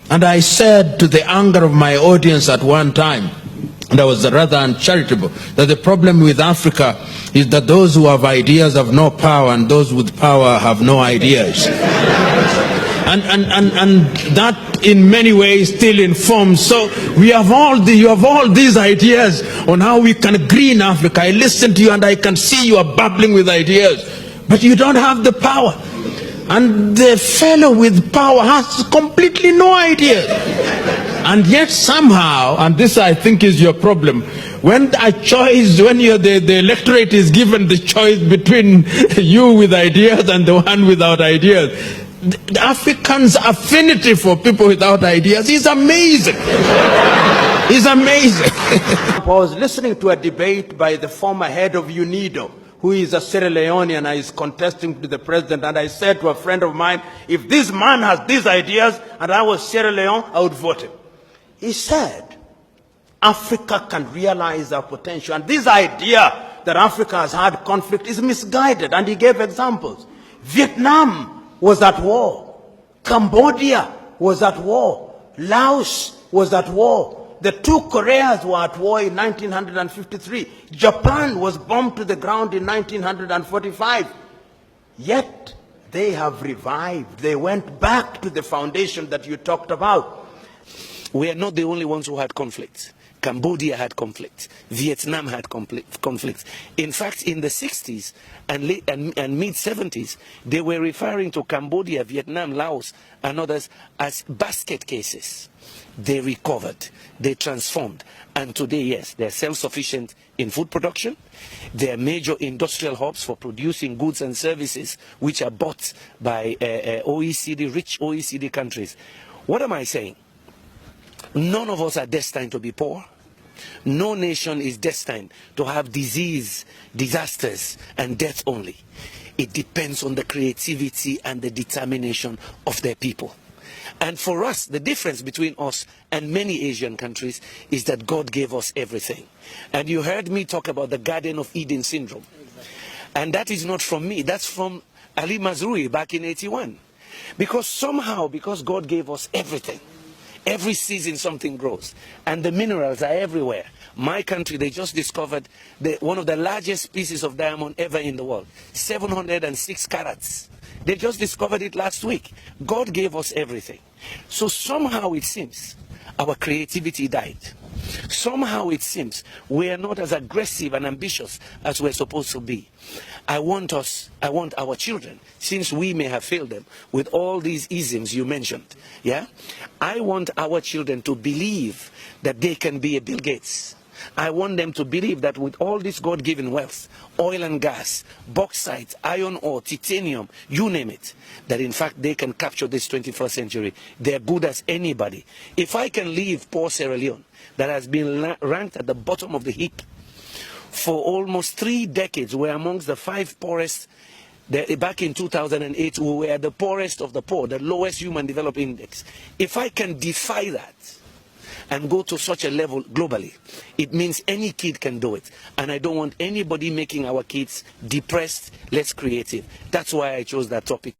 And I said, to the anger of my audience at one time, and I was rather uncharitable, that the problem with Africa is that those who have ideas have no power, and those with power have no ideas. And that in many ways still informs. So you have all these ideas on how we can green Africa. I listen to you and I can see you are babbling with ideas, but you don't have the power. And the fellow with power has completely no idea. And yet somehow, and this I think is your problem, when the electorate is given the choice between you with ideas and the one without ideas, the Africans' affinity for people without ideas is amazing. It's amazing. I was listening to a debate by the former head of UNIDO, who is a Sierra Leonean and is contesting to the president, and I said to a friend of mine, if this man has these ideas and I was Sierra Leone, I would vote him. He said, Africa can realize our potential, and this idea that Africa has had conflict is misguided, and he gave examples. Vietnam was at war. Cambodia was at war. Laos was at war. The two Koreas were at war in 1953. Japan was bombed to the ground in 1945. Yet they have revived. They went back to the foundation that you talked about. We are not the only ones who had conflicts. Cambodia had conflicts. Vietnam had conflicts. In fact, in the 60s and mid-70s, they were referring to Cambodia, Vietnam, Laos, and others as basket cases. They recovered, they transformed, and today, yes, they're self-sufficient in food production. They are major industrial hubs for producing goods and services which are bought by rich OECD countries. What am I saying? None of us are destined to be poor. No nation is destined to have disease, disasters, and death only. It depends on the creativity and the determination of their people. And for us, the difference between us and many Asian countries is that God gave us everything. And you heard me talk about the Garden of Eden syndrome. And that is not from me, that's from Ali Mazrui back in '81. Because God gave us everything. Every season something grows, and the minerals are everywhere. My country, they just discovered one of the largest pieces of diamond ever in the world, 706 carats. They just discovered it last week. God gave us everything. So somehow it seems our creativity died. Somehow it seems we are not as aggressive and ambitious as we're supposed to be. I want our children, since we may have failed them with all these isms you mentioned, yeah? I want our children to believe that they can be a Bill Gates. I want them to believe that with all this God-given wealth, oil and gas, bauxite, iron ore, titanium, you name it, that in fact they can capture this 21st century. They're good as anybody. If I can leave poor Sierra Leone, that has been ranked at the bottom of the heap for almost 3 decades, we're amongst the 5 poorest. Back in 2008, we were the poorest of the poor, the lowest human development index. If I can defy that and go to such a level globally, it means any kid can do it. And I don't want anybody making our kids depressed, less creative. That's why I chose that topic.